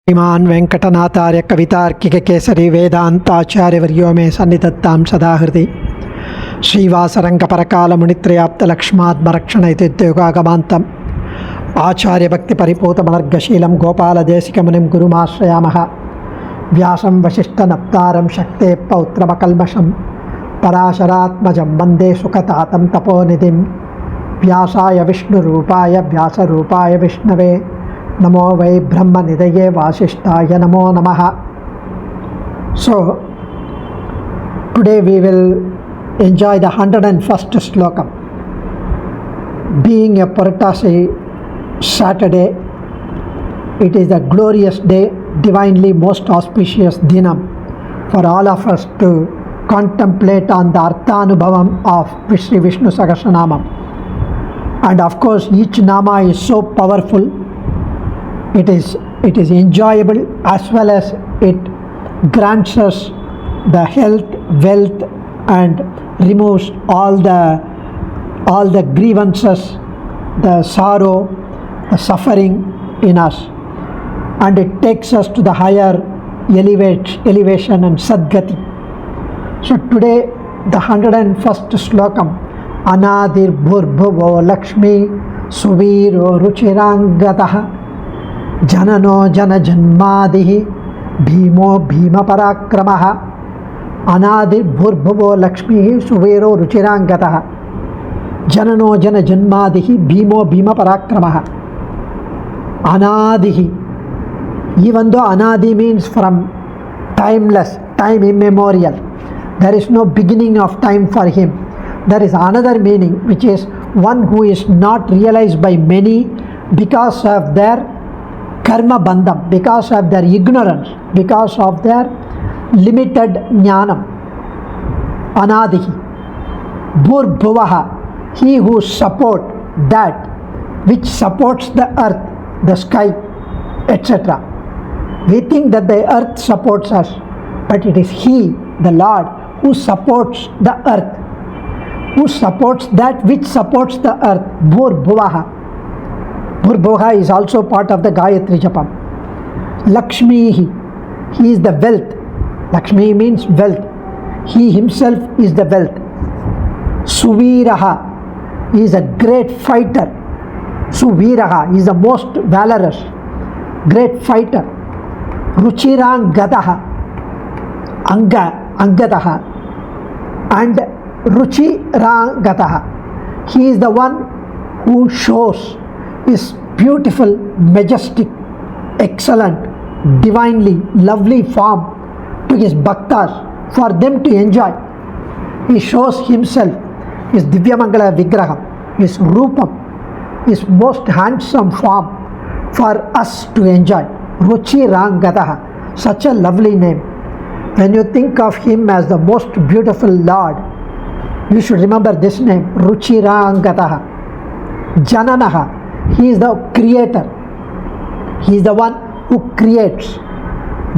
श्रीमान वेंकटनाथार्य कवितार्किक केसरी वेदांताचार्यवर्यो मे सन्निधत्तां सदा हृदि श्रीवासरंगपरकालमुनित्रयाप्तलक्ष्मात्मरक्षण इत्युद्योगागमान्तम् आचार्यभक्तिपरिपूतमनर्गशीलं गोपालदेशिकमुनिं गुरुमाश्रयामः। व्यासं वसिष्ठनप्तारं शक्तेः पौत्रमकल्मषं पराशरात्मजं वन्दे सुखतातं तपोनिधिं। व्यासाय विष्णुरूपाय व्यासरूपाय विष्णवे नमो वै ब्रह्मनिधये वासिष्ठाय नमो नमः. So today we will enjoy the 101st Slokam. Being a Puratasi Saturday, it is a glorious day, divinely most auspicious dinam for all of us to contemplate on the Arthanubhavam of SriVishnu Sahasranama. And of course each nama is so powerful. It is enjoyable as well as it grants us the health, wealth, and removes all the grievances, the sorrow, the suffering in us, and it takes us to the higher elevation and sadgati. So today the 101st Slokam, Anadir Bhurbhuvo Lakshmi Suviro Ruchirangataha Janano Jana Janmadihi Bhimo Bhima Parakramaha. Anadi Bhurbhuvo Lakshmi Suvero Ruchirangataha Janano Jana Janmadihi Bhimo Bhima Parakramaha. Anadihi, even though Anadi means from timeless, time immemorial, there is no beginning of time for him. There is another meaning, which is one who is not realized by many because of their karma bandham, because of their ignorance, because of their limited jnanam. Anadihi. Bhurbhuvaha, he who supports that which supports the earth, the sky, etc. We think that the earth supports us, but it is he, the Lord, who supports the earth, who supports that which supports the earth. Bhurbhuvaha. Bhurbhuvaha is also part of the Gayatri Japam. Lakshmi, he is the wealth. Lakshmi means wealth. He himself is the wealth. Suviraha, he is a great fighter. Suviraha is the most valorous, great fighter. Ruchirangataha, Angataha, and Ruchirangataha, he is the one who shows his beautiful, majestic, excellent, divinely lovely form to his bhaktas for them to enjoy. He shows himself, his Divyamangala Vigraham, his Rupam, his most handsome form for us to enjoy. Ruchirangataha, such a lovely name. When you think of him as the most beautiful Lord, you should remember this name, Ruchirangataha. Jananaha, he is the creator. He is the one who creates.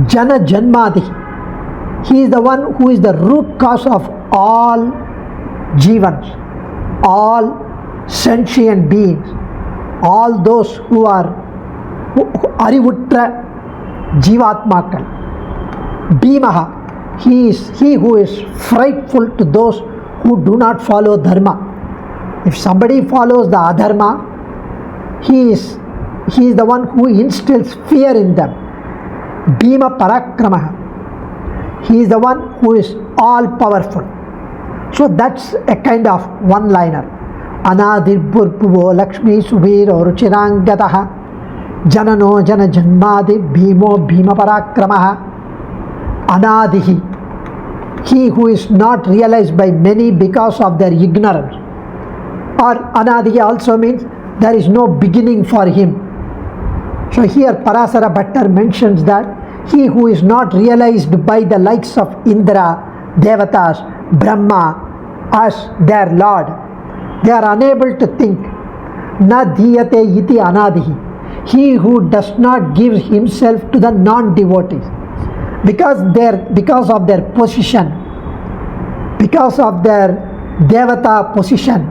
Jana Janmadi, he is the one who is the root cause of all jivans, all sentient beings, all those who are Arivutra Jivatmakal. Bhimaha, he is he who is frightful to those who do not follow dharma. If somebody follows the adharma, he is the one who instills fear in them. Bhima Parakramaha, he is the one who is all powerful. So that's a kind of one-liner. Anadir Bhurbhuvo Lakshmi Suviro Ruchirangataha Janano Jana Janmadi Bhimo Bhima Parakramaha. Anadihi, he who is not realized by many because of their ignorance. Or Anadihi also means there is no beginning for him. So here Parasara Bhattar mentions that he who is not realized by the likes of Indra, Devatas, Brahma as their Lord, they are unable to think. Na diyate iti anadihi, he who does not give himself to the non-devotees because of their position, because of their Devata position,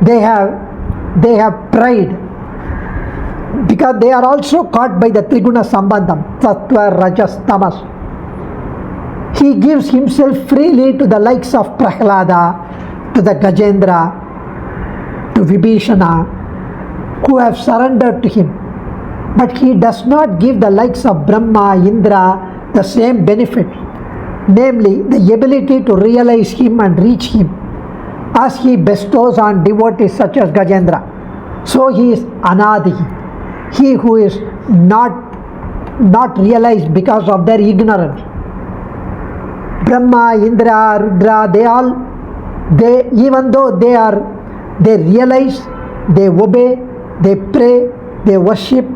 they have pride. because they are also caught by the Triguna Sambandham, Sattva, Rajas, Tamas. He gives himself freely to the likes of Prahlada, to the Gajendra, to Vibhishana, who have surrendered to him. But he does not give the likes of Brahma, Indra the same benefit, namely the ability to realize him and reach him, as he bestows on devotees such as Gajendra. So he is Anadi, he who is not realized because of their ignorance. Brahma, Indra, Rudra, even though they realize, they obey, they pray, they worship,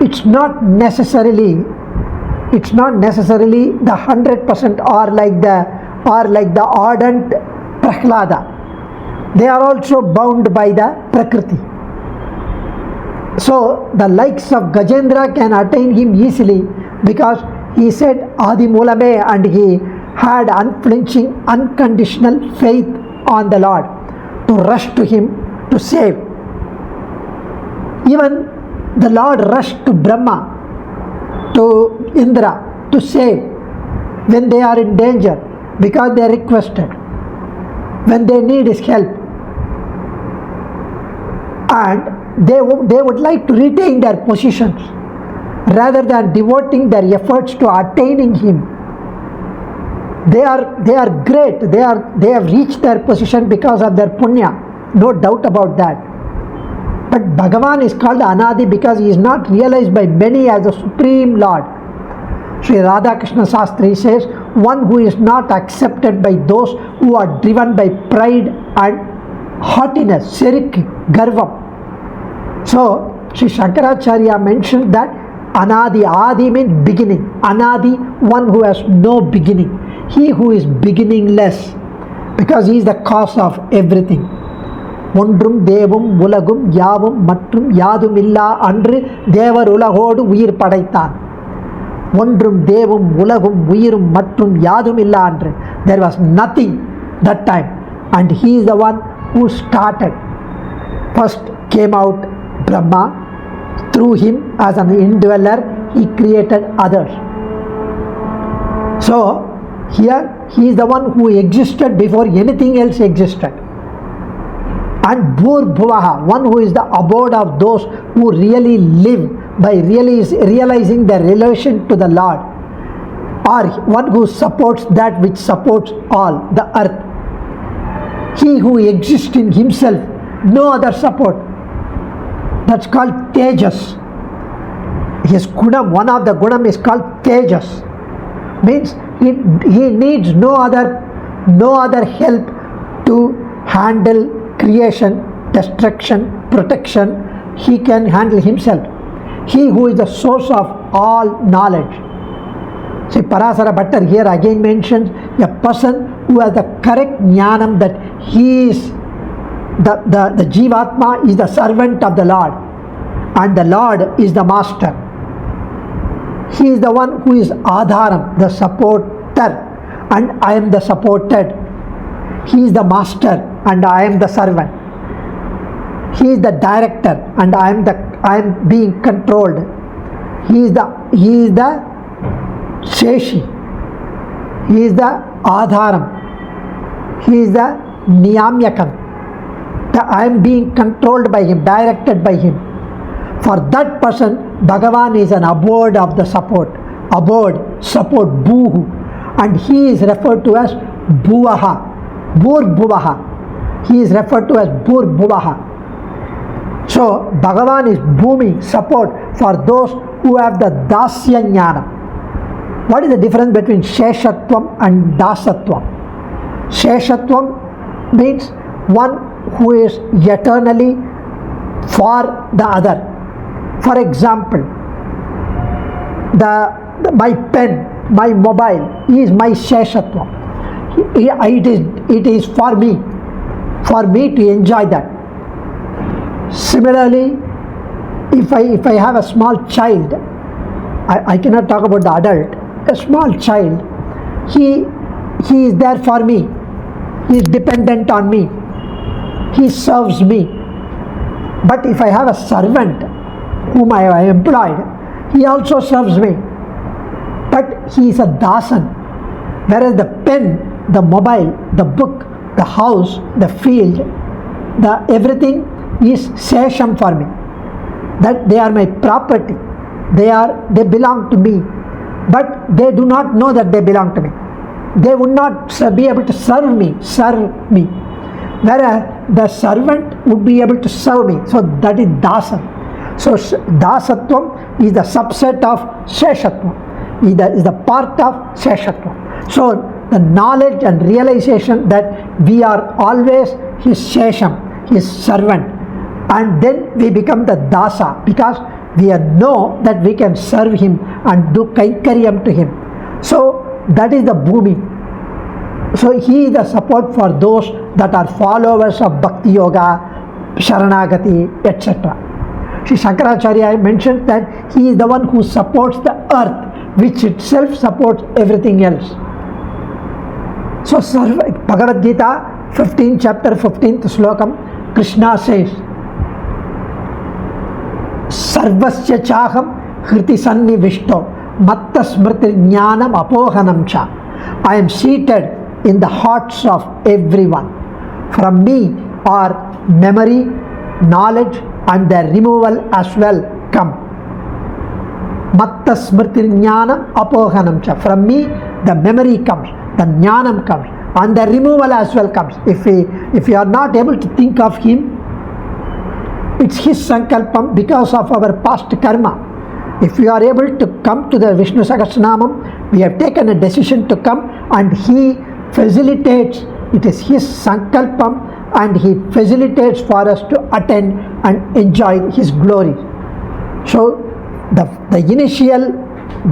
it's not necessarily the 100% or like the ardent Prahlada. They are also bound by the Prakriti. So the likes of Gajendra can attain him easily because he said Adi Mulame, and he had unflinching, unconditional faith on the Lord to rush to him to save. Even the Lord rushed to Brahma, to Indra to save when they are in danger because they requested, when they need his help. And they would like to retain their positions rather than devoting their efforts to attaining him. They are great. They have reached their position because of their punya, no doubt about that. But Bhagavan is called Anadi because he is not realized by many as the Supreme Lord. Sri Radhakrishna Sastri says, one who is not accepted by those who are driven by pride and haughtiness, Sirik, Garvam. So, Sri Shankaracharya mentioned that Anadi, Adi means beginning. Anadi, one who has no beginning. He who is beginningless, because he is the cause of everything. ஒன்றும் தேவும் உலகும் யாவும் மற்றும் யாதுமில்லா அன்று தேவர் உலகோடு உயிர் படைத்தான். ஒன்றும் தேவும் உலகும் உயிரும் மற்றும் யாதுமில்லா அன்று. There was nothing that time, and he is the one who started. First came out Brahma. Through him as an indweller he created others. So here he is the one who existed before anything else existed. And Bhur Bhuvaha, one who is the abode of those who really live by realizing their relation to the Lord, or one who supports that which supports all, the earth. He who exists in himself, no other support. That's called Tejas. His gunam, one of the gunam is called Tejas. Means he needs no other help to handle creation, destruction, protection. He can handle himself. He who is the source of all knowledge. See, Parasara Bhattar here again mentions a person who has the correct jnanam that he is the Jivatma is the servant of the Lord and the Lord is the master. He is the one who is Adharam, the supporter, and I am the supported. He is the master and I am the servant. He is the director and I am being controlled. He is the Sheshi. He is the Adharam. He is the Niyamyakam. I am being controlled by him, directed by him. For that person, Bhagavan is an abode of the support. Abode, support, Bhuhu. And he is referred to as Bhuvaha, Bhur Bhuvaha. He is referred to as Bhur Bhuvaha. So, Bhagavan is Bhumi, support for those who have the Dasya Jnana. What is the difference between Sheshatvam and Dasatvam? Sheshatvam means one who is eternally for the other. For example, my pen, my mobile is my Sheshatvam. It is for me to enjoy that. Similarly, if I have a small child, I cannot talk about the adult, a small child, he is there for me, he is dependent on me, he serves me. But if I have a servant whom I have employed, he also serves me. But he is a dasan. Whereas the pen, the mobile, the book, the house, the field, the everything is sesham for me. That they are my property. They belong to me. But they do not know that they belong to me. They would not be able to serve me. Whereas the servant would be able to serve me. So that is dasan. So dasatvam is the subset of sheshatvam, is the part of sheshatvam. So the knowledge and realization that we are always his shesham, his servant, and then we become the dasa because we know that we can serve him and do kaikariyam to him. So that is the bhumi. So he is the support for those that are followers of bhakti yoga, sharanagati, etc. Sri Shankaracharya mentioned that he is the one who supports the earth, which itself supports everything else. So Bhagavad Gita 15 chapter 15th Slokam, Krishna says, Sarvasya chaham hriti sanni vishto matta smriti jnanam apohanam cha. I am seated in the hearts of everyone. From me are memory, knowledge and their removal as well come. Matta smriti jnanam apohanam cha. From me the memory comes, the jnanam comes, and the removal as well comes. If we are not able to think of him, it's his sankalpam because of our past karma. If we are able to come to the Vishnu Sahasranamam, we have taken a decision to come, and he facilitates. It is his sankalpam, and he facilitates for us to attend and enjoy his glory. So the initial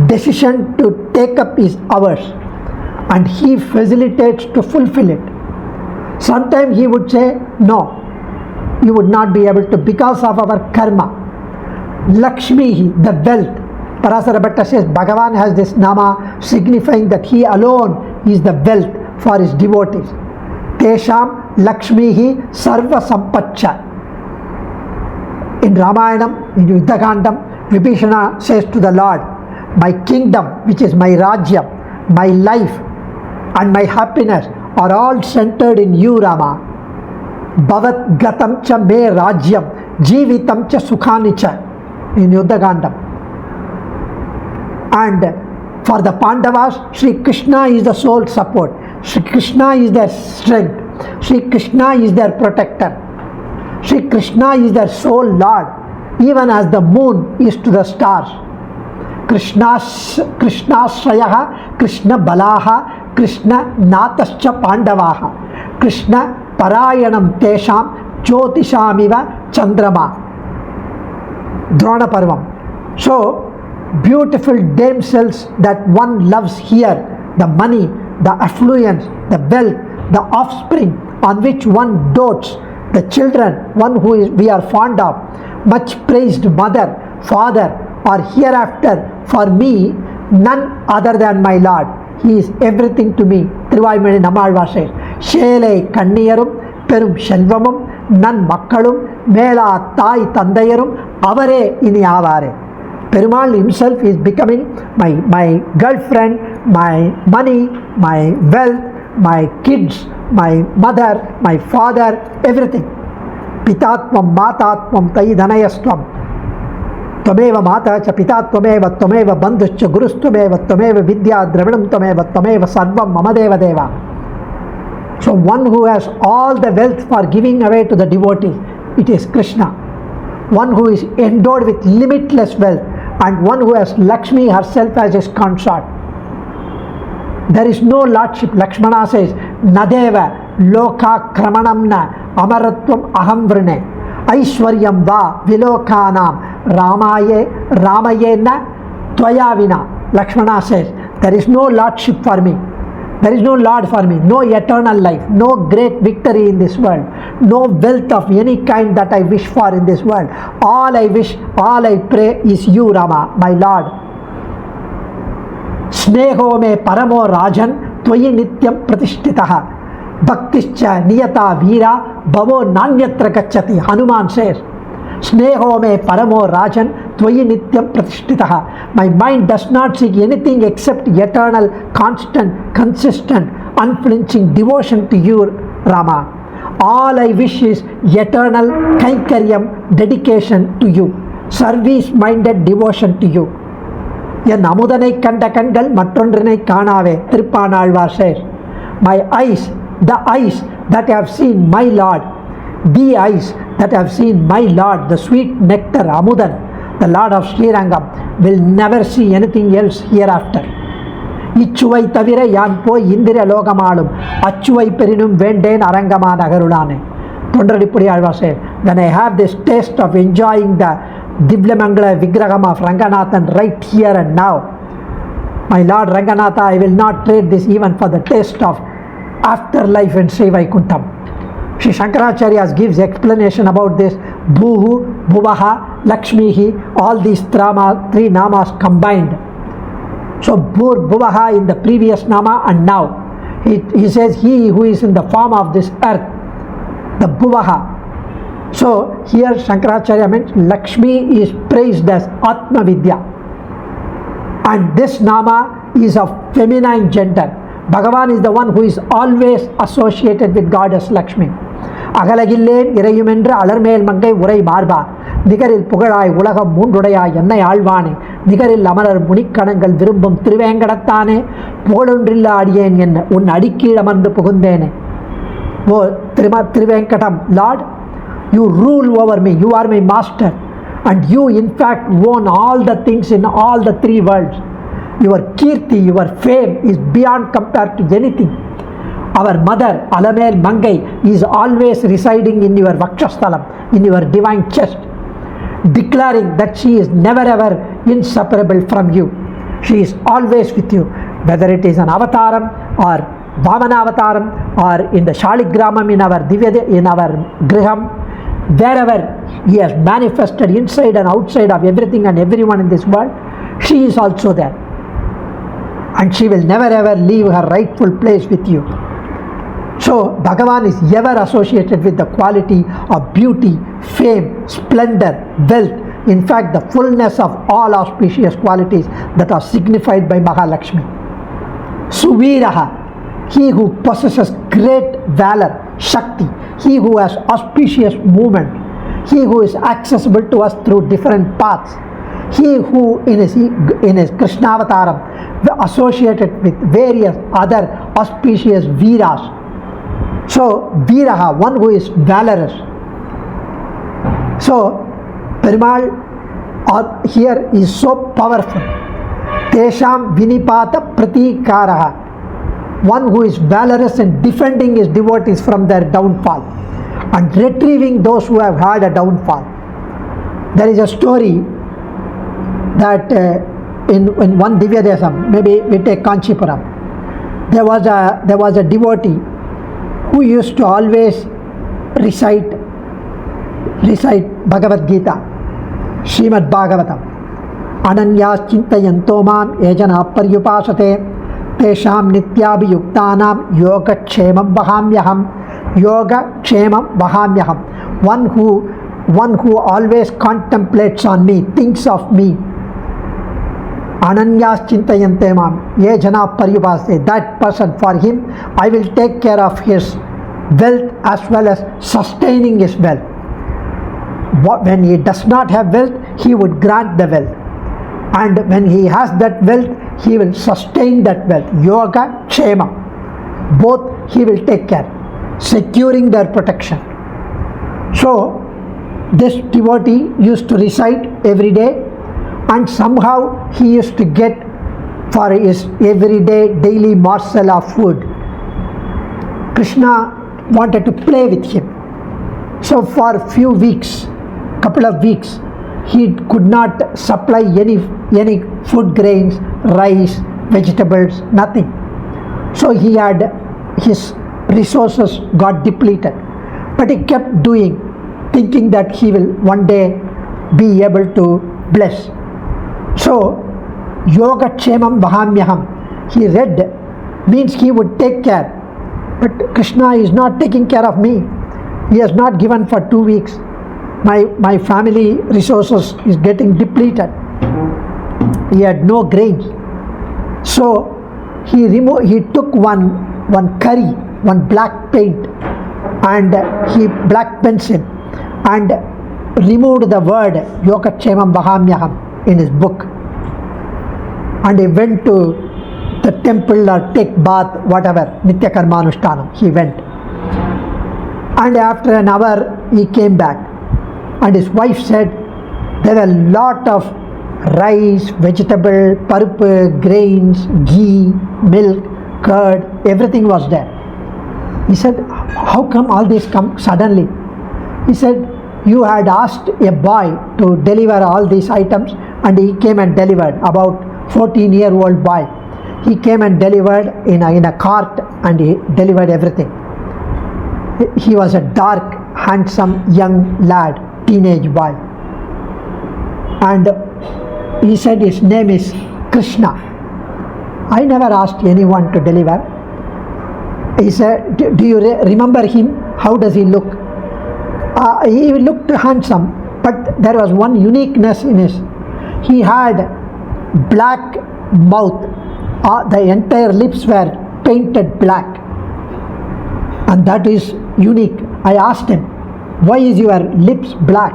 decision to take up is ours, and he facilitates to fulfill it. Sometimes he would say, no, you would not be able to because of our karma. Lakshmi, the wealth. Parasara Bhatta says Bhagavan has this nama signifying that he alone is the wealth for his devotees. Tesham Lakshmi Sarva Sampacha. In Ramayanam, in Yuddhakandam, Vibhishana says to the Lord, my kingdom, which is my rajya, my life and my happiness are all centered in you, Rama. Bhavat gatam cha me rajyam jivitam cha sukhani cha, in Yuddhakandam. And for the Pandavas, Sri Krishna is the sole support. Sri Krishna is their strength. Sri Krishna is their protector. Sri Krishna is their sole Lord, even as the moon is to the stars. Krishna Shrayaha, Krishna Balaha, Krishna Natascha Pandavaha, Krishna Parayanam Tesham Jyotishamiva Chandrama. Drona Parvam. So beautiful damsels that one loves here, the money, the affluence, the wealth, the offspring on which one dotes, the children, one who we are fond of, much praised mother, father, or hereafter for me, none other than my Lord. He is everything to me. Thiruvaimani Nammalvar says, Shele Kanniyarum, Perum Shelvamum, Nan Makkalum, Mela Thai Thandayarum, Avare ini Avare. Perumal himself is becoming my girlfriend, my money, my wealth, my kids, my mother, my father, everything. Pitatvam Matatvam Tai Dhanayastvam. Tvameva Mata cha Pita Tvameva Tvameva Bandhuscha Gurus Tvameva Tvameva Vidya Dravinam Tvameva Tvameva Sarvam Mamadeva Deva. So one who has all the wealth for giving away to the devotee, it is Krishna. One who is endowed with limitless wealth, and one who has Lakshmi herself as his consort. There is no lordship. Lakshmana says, Nadeva Loka Kramanamna Amaratvam Aham Vrine Aishwaryam Va Vilokanam Ramayena Tvayavina. Lakshmana says, there is no lordship for me. There is no Lord for me, no eternal life, no great victory in this world, no wealth of any kind that I wish for in this world. All I wish, all I pray is you, Rama, my Lord. Sneho me paramo rajan tvayi nityam pratishtitaha bhaktischa niyata veera bhavo nanyatra gacchati. Hanuman says, Sneho me paramo rajan Tvayi Nityam Pratishtitaha. My mind does not seek anything except eternal, constant, consistent, unflinching devotion to you, Rama. All I wish is eternal Kainkaryam, dedication to you, service-minded devotion to you. என் அமுதனை கண்ட கண்கள் மற்றொன்றினை காணாவே Thiruppanalvar says. My eyes, the eyes that have seen my Lord, the eyes that have seen my Lord, the sweet nectar Amudan, the Lord of Srirangam, will never see anything else hereafter. இச்சுவை தவிர யான் போய் இந்திர லோகமாளும் அச்சுவை பெரினும் வேண்டேன் அரங்கமா நகருளானே. Thondaradippodi Alvar says, when I have this taste of enjoying the Divyamangala Vigraham of Ranganathan right here and now, my Lord Ranganatha, I will not trade this even for the taste of afterlife in Sri Vaikuntham. Sri Shankaracharya gives explanation about this. Bhuhu, Bhuvaha, Lakshmihi, all these three namas combined. So Bhur, Bhuvaha in the previous nama and now. He says he who is in the form of this earth, the Bhuvaha. So here Shankaracharya means Lakshmi is praised as Atma Vidya, and this nama is of feminine gender. Bhagavan is the one who is always associated with goddess Lakshmi. அகலகில்லேன் இறையுமென்று Alarmel மங்கை உரை மார்பா நிகரில் புகழாய் உலகம் மூன்றுடையாய் என்னை ஆழ்வானே நிகரில் அமரர் முனிக்கணங்கள் விரும்பும் திருவேங்கடத்தானே புகழொன்றில்ல அடியேன் என்ன உன் அடிக்கீழமர்ந்து புகுந்தேனே. ஓ Thiruvengadam, Lord, you rule over me, you are my master, and you in fact own all the things in all the three worlds. Your kirti, your fame is beyond compared to anything. Our mother Alamel Mangai is always residing in your Vakshasthalam, in your divine chest, declaring that she is never ever inseparable from you. She is always with you, whether it is an avataram or Vamana avataram or in the Shaligramam in our Griham, wherever he has manifested inside and outside of everything and everyone in this world, she is also there, and she will never ever leave her rightful place with you. So Bhagavan is ever associated with the quality of beauty, fame, splendor, wealth, in fact the fullness of all auspicious qualities that are signified by Mahalakshmi. Suviraha, he who possesses great valor, Shakti, he who has auspicious movement, he who is accessible to us through different paths, he who in his Krishna avataram associated with various other auspicious Veeras. So Veeraha, one who is valorous. So Perumal here is so powerful. Tesham Vinipata Pratikaraha, one who is valorous in defending his devotees from their downfall and retrieving those who have had a downfall. There is a story that in one Divya Desam, maybe we take Kanchipuram, there was a devotee who used to always recite Bhagavad Gita, Srimad Bhagavatam. Ananyas Chintayanto Mam Ejana Paryupasate Tesham Nityabhiyuktanam Yoga Kshemam Vahamyaham. Yoga Kshemam Vahamyaham. One who always contemplates on me, thinks of me. Ananyas Chintayante Mam Ejana Paryupasate. That person, for him I will take care of his wealth as well as sustaining his wealth. When he does not have wealth, he would grant the wealth, and when he has that wealth, he will sustain that wealth. Yoga, Kshema, both he will take care, securing their protection. So this devotee used to recite every day, and somehow he used to get for his everyday daily morsel of food. Krishna wanted to play with him. So for a few weeks, couple of weeks, he could not supply any food grains, rice, vegetables, nothing. So he had his resources got depleted, but he kept doing, thinking that he will one day be able to bless. So Yoga Kshemam Vahamyaham, he read, means he would take care, but Krishna is not taking care of me. He has not given for 2 weeks. my family resources is getting depleted. He had no grains. So he took one curry, one black paint, and black pencil, and removed the word Yogakshemam Vahamyaham in his book. And he went to the temple or take bath, whatever, Nitya Karmanushthanam. He went. And after an hour, he came back. And his wife said, there were a lot of rice, vegetable, parupu, grains, ghee, milk, curd, everything was there. He said, how come all this come suddenly? He said, you had asked a boy to deliver all these items, and he came and delivered, about 14-year-old boy. He came and delivered in a cart, and he delivered everything. He was a dark, handsome young lad, teenage boy. And he said his name is Krishna. I never asked anyone to deliver. He said, do you remember him? How does he look? He looked handsome, but there was one uniqueness in his. He had black mouth. The entire lips were painted black. And that is unique. I asked him, why is your lips black?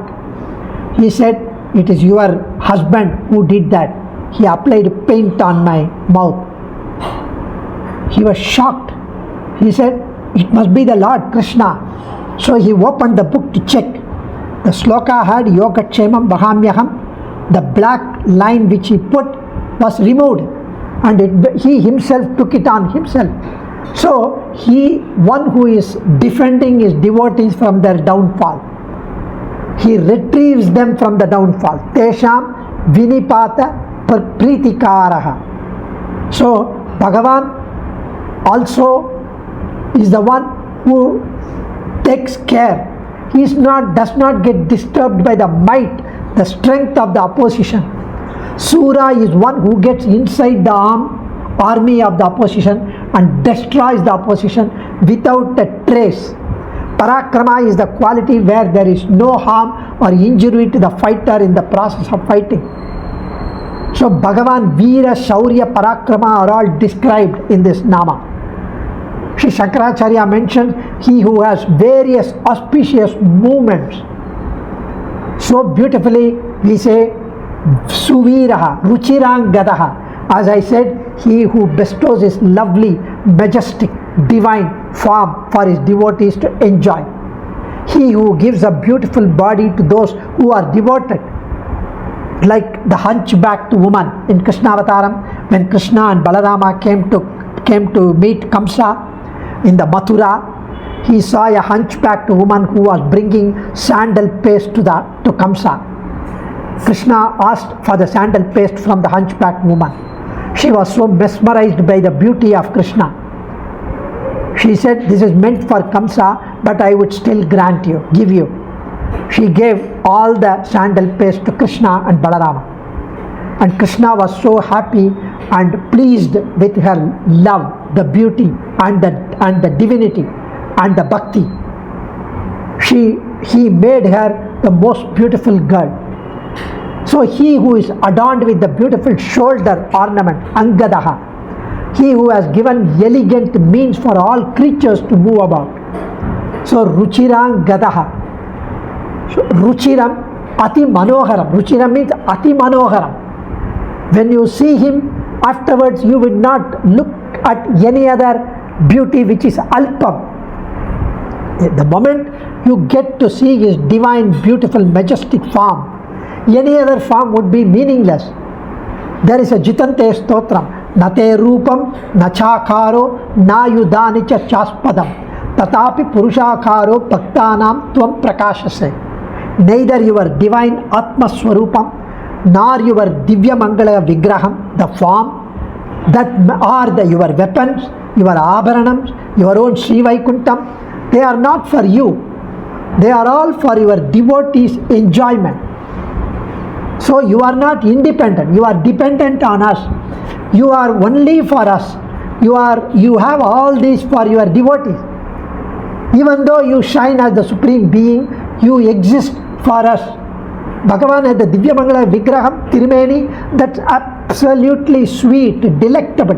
He said, it is your husband who did that. He applied paint on my mouth. He was shocked. He said, it must be the Lord Krishna. So he opened the book to check. The sloka had Yogakshemam Vahamyaham. The black line which he put was removed, and he himself took it on himself. So one who is defending his devotees from their downfall, he retrieves them from the downfall. Tesham vinipata pritikaraha. So Bhagavan also is the one who takes care. He does not get disturbed by the might, the strength of the opposition. Sura is one who gets inside the army of the opposition and destroys the opposition without a trace. Parakrama is the quality where there is no harm or injury to the fighter in the process of fighting. So Bhagavan, Veera, Shaurya, Parakrama are all described in this Nama. Sri Shankaracharya mentions he who has various auspicious movements. So beautifully we say Suviraha, Ruchirang Gadaha. As I said, he who bestows his lovely, majestic, divine form for his devotees to enjoy. He who gives a beautiful body to those who are devoted. Like the hunchbacked woman in Krishnavataram, when Krishna and Balarama came to meet Kamsa in the Mathura, he saw a hunchbacked woman who was bringing sandal paste to Kamsa. Krishna asked for the sandal paste from the hunchbacked woman. She was so mesmerized by the beauty of Krishna. She said, this is meant for Kamsa, but I would still give you. She gave all the sandal paste to Krishna and Balarama. And Krishna was so happy and pleased with her love, the beauty and the divinity and the bhakti. He made her the most beautiful girl. So he who is adorned with the beautiful shoulder ornament, Angadaha, he who has given elegant means for all creatures to move about. So Ruchirang Gadaha. So Ruchiram Ati Manoharam. Ruchiram means Ati Manoharam. When you see him, afterwards you will not look at any other beauty which is Alpam. The moment you get to see his divine, beautiful, majestic form, any other form would be meaningless. There is a Jitante Stotram, Nate Rupam, Nachakaro, Nayudanicha Chaspadam, Tatapi Purushakaro Bhaktanam Tvam Prakashase. Neither your divine Atma Swarupam nor your Divya Mangala Vigraham, the form, that are your weapons, your Abharanams, your own Sri Vaikuntam, they are not for you. They are all for your devotees' enjoyment. So you are not independent, you are dependent on us. You are only for us. You have all these for your devotees. Even though you shine as the Supreme Being, you exist for us. Bhagavan had the Divyamangala Vigraham, Tirumeni, that's absolutely sweet, delectable.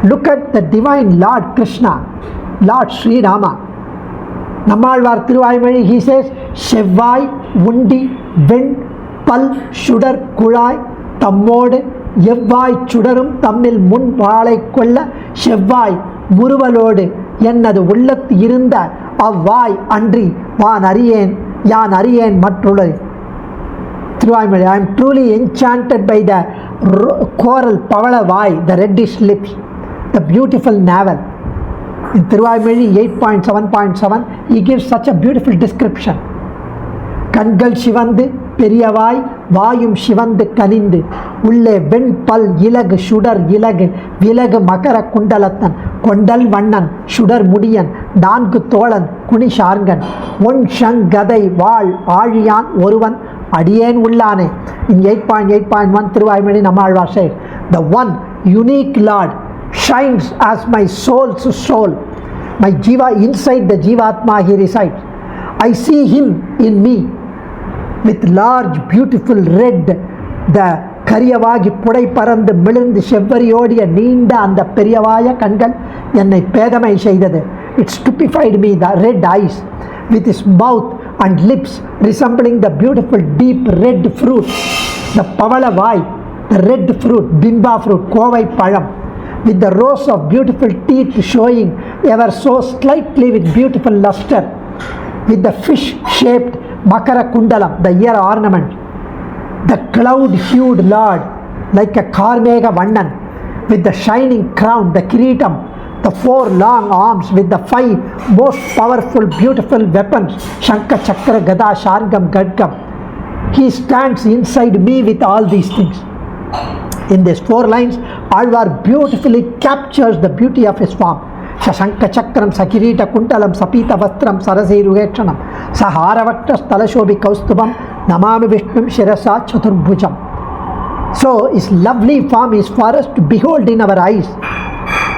Look at the divine Lord Krishna, Lord Sri Rama. Nammalvar Thiruvaimazhi, he says, Shevvai, Undi, Ven, Pal, Shudar, Kulai, Tammode, Yevvai, Chudarum, Tamil, Mun, Valai, Kolla, Shevvai, Muruvalode, Yenadu, Ullat, Yirunda, Avvai, Andri, Van Arien, Yan Arien, Matrulai. Thiruvaimazhi, I am truly enchanted by the coral Pavala Vai, the reddish lips, the beautiful navel. In Thiruvaimazhi 8.7.7, he gives such a beautiful description. Kangal Shivandu, Periyavai, Vayum Shivandu Kaninde, Ulle Venpal, Yilag, Shudar, Yilag, Vilag Makara Kundalatan, Kondal Vannan, Shudar Mudiyan, Danku Tolan, Kuni Shargan, One Shang Gadai, Val, Ariyan, Oruvan, Adiyen Ullane. In 8.8.1, Thiruvaimazhi Nammalvar says, the one unique Lord shines as my soul's soul. My Jiva, inside the Jivatma he resides. I see him in me with large, beautiful red, the Kariyavagi Pudai Parand, Milin, the Shevariodia, Ninda, and the Periyavaya Kangal, Yanai Pedamai Shaidade. It stupefied me, the red eyes, with his mouth and lips resembling the beautiful deep red fruit, the Pavala Vai, the red fruit, Bimba fruit, Kovai Palam, with the rows of beautiful teeth showing ever so slightly with beautiful luster, with the fish-shaped Makara Kundalam, the ear ornament, the cloud-hued Lord, like a Karmega Vannan, with the shining crown, the Kiritam, the 4 long arms with the 5 most powerful, beautiful weapons, Shanka, Chakra, Gada, Shargam, Gadgam. He stands inside me with all these things. In these 4 lines, Alvar beautifully captures the beauty of his form. Shashanka Chakram, Sakirita Kuntalam, Sapita Vastram, Sarasi Rugekshanam, Saharavaktas, Talashobi Kaustubam, Namami Vishnum, Shirasa, Chaturbhujam. So, his lovely form is for us to behold in our eyes.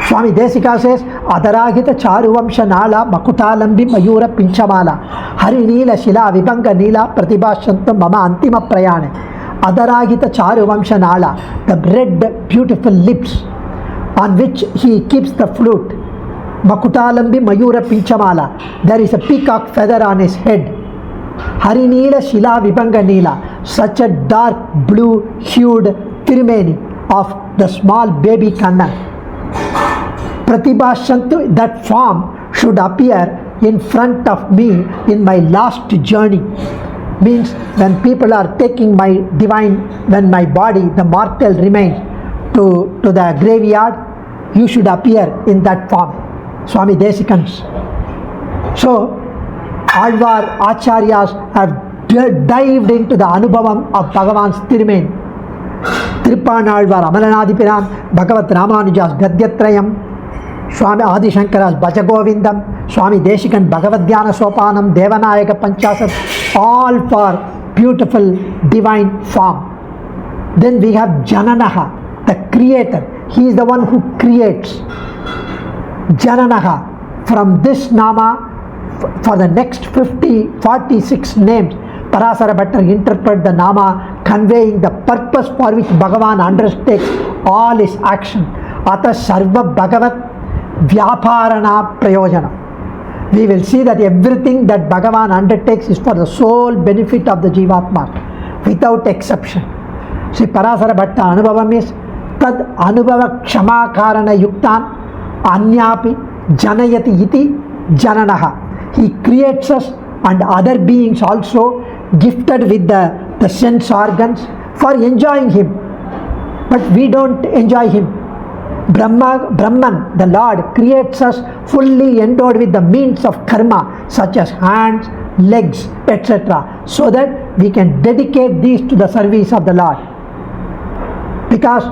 Swami Desika says, Adaragita Charuvamsha Nala, Makutalambi Mayura Pinchamala, Hari Nila Shila, Vibanga Nila, Pratibhashantam, Mama Antima Prayane. Adaragita Charuvamsha Nala, the red beautiful lips on which he keeps the flute. Makutalambi Mayura Pinchamala, there is a peacock feather on his head. Harinila Shila Vibanga Nila, such a dark blue hued Tirumeni of the small baby Kannan. Pratibhashantu, that form should appear in front of me in my last journey. Means when people are taking my divine, when my body, the mortal remains to the graveyard, you should appear in that form. Swami Desikans. So, Alvar Acharyas have dived into the Anubhavam of Bhagavan's Tirumeni. Tripan Alvar, Amalanadipiram, Bhagavat Ramanujas Gadyatrayam, Swami Adi Shankara's Bhajagovindam, Swami Deshikan Bhagavad Dhyana Sopanam, Devanayaka Panchasat, all for beautiful divine form. Then we have Jananaha, the creator. He is the one who creates. Jananaha. From this Nama, for the next 46 names, Parasara Bhatta interpret the Nama, conveying the purpose for which Bhagavan undertakes all his action. Ata Sarva Bhagavat Vyaparana Prayojana. We will see that everything that Bhagavan undertakes is for the sole benefit of the Jivatma, without exception. See, Parasara Bhatta Anubhavam is Tad Anubhava Kshama Karana Yuktan Anyapi Janayati Iti Jananaha. He creates us and other beings also, gifted with the sense organs for enjoying him. But we don't enjoy him. Brahman, the Lord, creates us fully endowed with the means of karma, such as hands, legs, etc., so that we can dedicate these to the service of the Lord. Because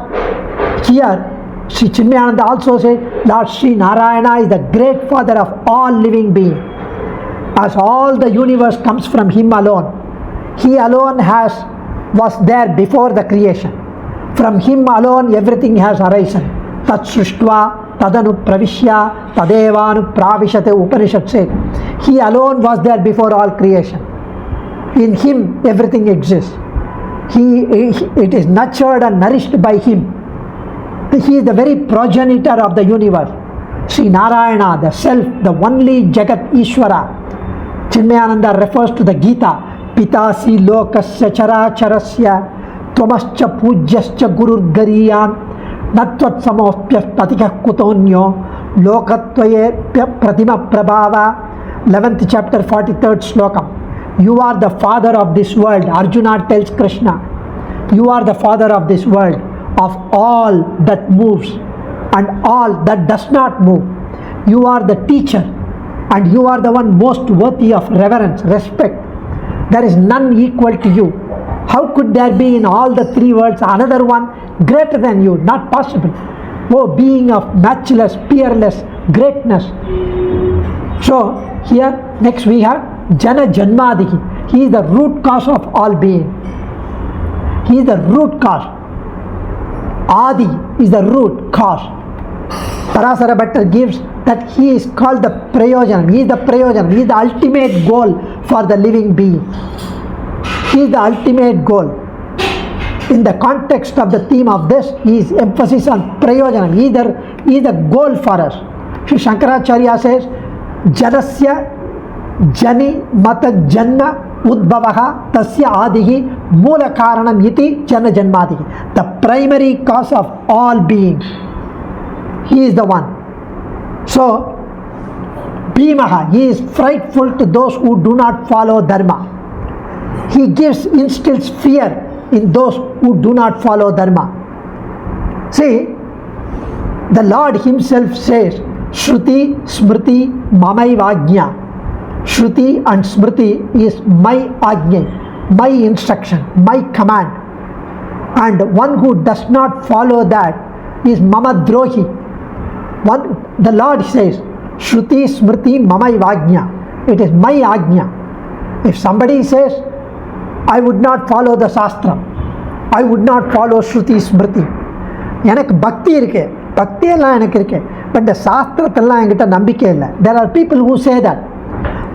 here, Sri Chinmayananda also says, Lord Sri Narayana is the great father of all living beings. As all the universe comes from him alone, he alone was there before the creation. From him alone everything has arisen. Tat Srishtva Tadanu Pravishya Tadevanu Pravishate Upanishad says. He alone was there before all creation. In him everything exists. It is nurtured and nourished by him. He is the very progenitor of the universe. Sri Narayana, the self, the only Jagat Ishvara. Chinmayananda refers to the Gita. Pitasi lokasya characharasya tvamascha pujyascha gurur gariyan natvat samopya patika kutonyo lokatvaye pratima prabhava. 11th chapter 43rd slokam. You are the father of this world. Arjuna tells Krishna, you are the father of this world, of all that moves and all that does not move. You are the teacher and you are the one most worthy of reverence, respect. There is none equal to you. How could there be in all the three worlds another one greater than you? Not possible. Oh, being of matchless, peerless greatness. So here next we have Jana Janmadihi. He is the root cause of all being. He is the root cause. Adi is the root cause. Parasara Bhattar gives that he is called the Prayojanam. He is the Prayojanam. He is the ultimate goal for the living being. He is the ultimate goal. In the context of the theme of this, he is emphasis on Prayojanam. He is the goal for us. Sri Shankaracharya says, Janasya Jani Mata Janma Udbavaha Tasya Adihi Mula Karanam Iti Jana Janmadihi. The primary cause of all being. He is the one. So, Bhimaha, he is frightful to those who do not follow Dharma. He instills fear in those who do not follow Dharma. See, the Lord himself says, Shruti Smriti Mamai Vajna. Shruti and Smriti is my Ajna, my instruction, my command. And one who does not follow that is Mama Drohi. The Lord says, Shruti Smriti Mamai Vajna. It is my Ajna. If somebody says, I would not follow the Shastra, I would not follow Shruti Smriti. எனக்கு பக்தி இருக்கு, பக்தியெல்லாம் எனக்கு இருக்கு, but the சாஸ்திரத்தெல்லாம் என்கிட்ட நம்பிக்கை இல்லை. There are people who say that.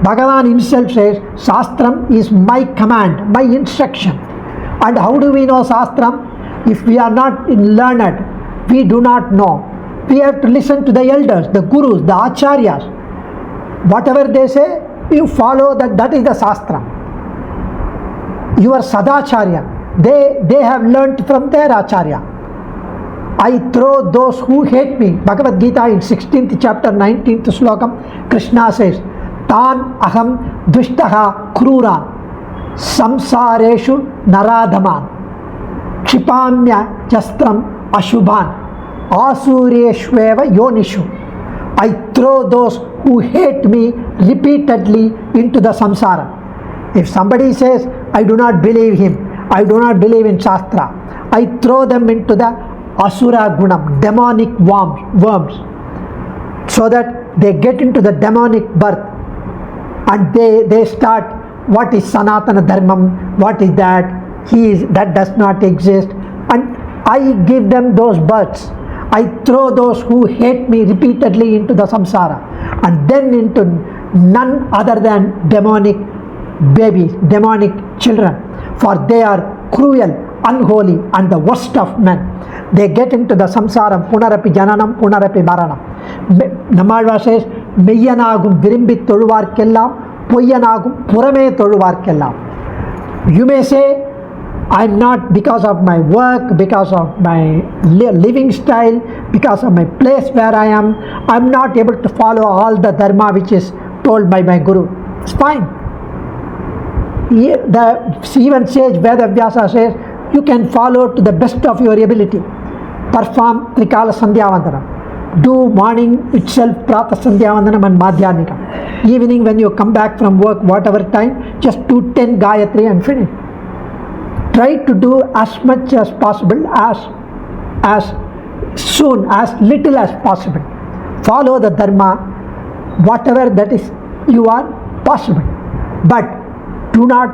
Bhagavan himself says, Shastram is my command, my instruction. And how do we know Shastram? If we are not learned, we do not know. We have to listen to the elders, the gurus, the acharyas. Whatever they say, you follow that. That is the Shastram. Your Sadacharya, they have learnt from their acharya. I throw those who hate me. Bhagavad Gita in 16th chapter 19th slokam, Krishna says, Tan aham dvishtaha kruran samsareshu naradhaman kshipamya jastram ashubhan asureshveva yonishu. I throw those who hate me repeatedly into the samsara. If somebody says, I do not believe him, I do not believe in Shastra, I throw them into the Asura Gunam, demonic worms, so that they get into the demonic birth and they start, what is Sanatana Dharmam, what is that, that does not exist, and I give them those births. I throw those who hate me repeatedly into the samsara and then into none other than demonic babies, demonic children, for they are cruel, unholy and the worst of men. They get into the samsaram, punarapi jananam, punarapi maranam. Nammalva says, Meyyanagum virimbi toluvarkellam, Poyyanagum purame toluvarkellam. You may say, I am not, because of my work, because of my living style, because of my place where I am not able to follow all the dharma which is told by my guru. It's fine. Even sage Vedavyasa says, you can follow to the best of your ability. Perform Trikala Sandhyavandanam. Do morning itself Prata Sandhyavandanam and Madhyanikam. Evening when you come back from work, whatever time, just do 10 Gayatri and finish. Try to do as much as possible, as soon, as little as possible. Follow the Dharma, whatever that is you are possible. But do not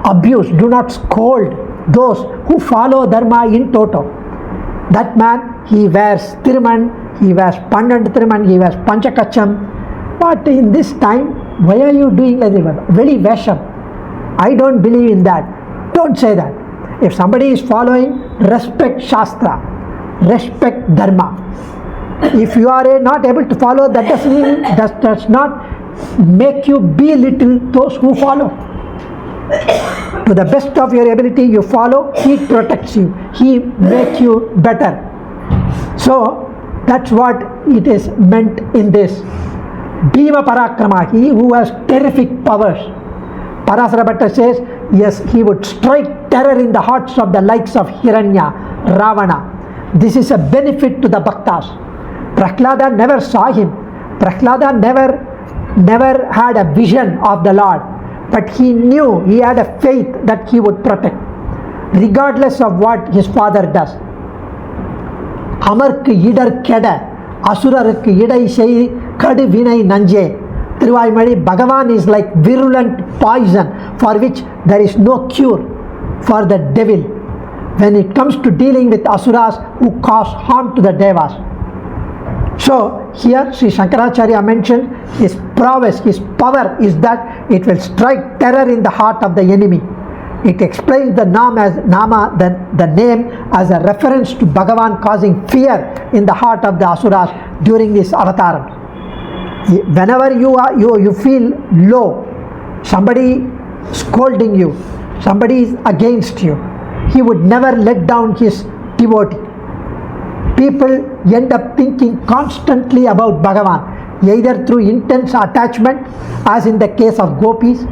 abuse, do not scold those who follow Dharma in toto. That man, he wears Thiruman, he wears Pandand Thiruman, he wears Panchakacham. But in this time, why are you doing like that? Very Vesham. I don't believe in that. Don't say that. If somebody is following, respect Shastra, respect Dharma. If you are not able to follow, that does not make you belittle those who follow. To the best of your ability, you follow, He protects you, He makes you better. So that's what it is meant in this. Bhima Parakrama, he who has terrific powers. Parasara Bhatta says, yes, he would strike terror in the hearts of the likes of Hiranya, Ravana. This is a benefit to the Bhaktas. Prahlada never saw him. Prahlada never had a vision of the Lord. But he knew, he had a faith that he would protect, regardless of what his father does. Amarku idar keda, asurarku idai sei kadu vinai nanje. Thiruvaimazhi, Bhagavan is like virulent poison for which there is no cure for the devil when it comes to dealing with asuras who cause harm to the devas. So here Sri Shankaracharya mentioned his prowess, his power is that it will strike terror in the heart of the enemy. It explains the the name as a reference to Bhagavan causing fear in the heart of the asuras during this avataram. Whenever you feel low, somebody scolding you, somebody is against you, he would never let down his devotee. People end up thinking constantly about Bhagavan, either through intense attachment, as in the case of gopis,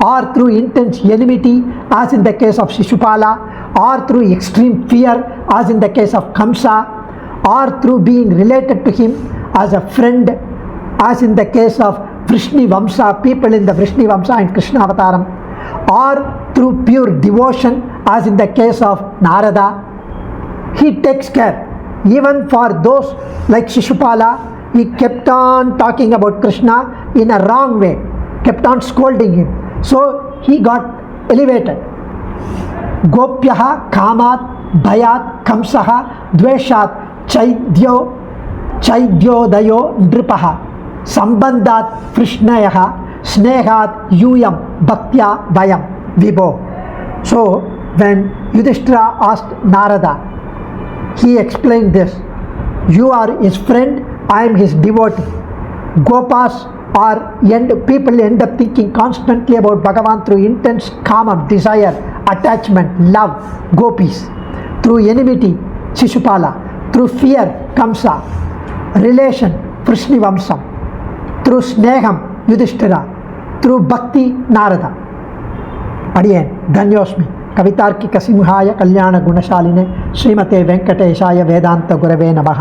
or through intense enmity, as in the case of Shishupala, or through extreme fear, as in the case of Kamsa, or through being related to him as a friend, as in the case of Vrishni Vamsa, people in the Vrishni Vamsa and Krishna Avataram, or through pure devotion, as in the case of Narada. He takes care. Even for those like Shishupala, he kept on talking about Krishna in a wrong way, kept on scolding him. So he got elevated. Gopyaha kamat bhayat kamsaha dveshat chaidyodayo nripaha sambandhat krishnayaha snehat yuyam bhaktya vayam vibho. So when Yudhishthira asked Narada, he explained this: you are his friend, I am his devotee. Gopas people end up thinking constantly about Bhagavan through intense kama, desire, attachment, love, gopis, through enmity, Shishupala, through fear, Kamsa, relation, Vrishni Vamsam, through sneham, Yudhishthira, through bhakti, Narada. Adiyen, Dhanyosmi. कवितार्किक सिंहाय कल्याण गुणशालिने श्रीमते वेंकटेशाय वेदांत गुरवे नमः.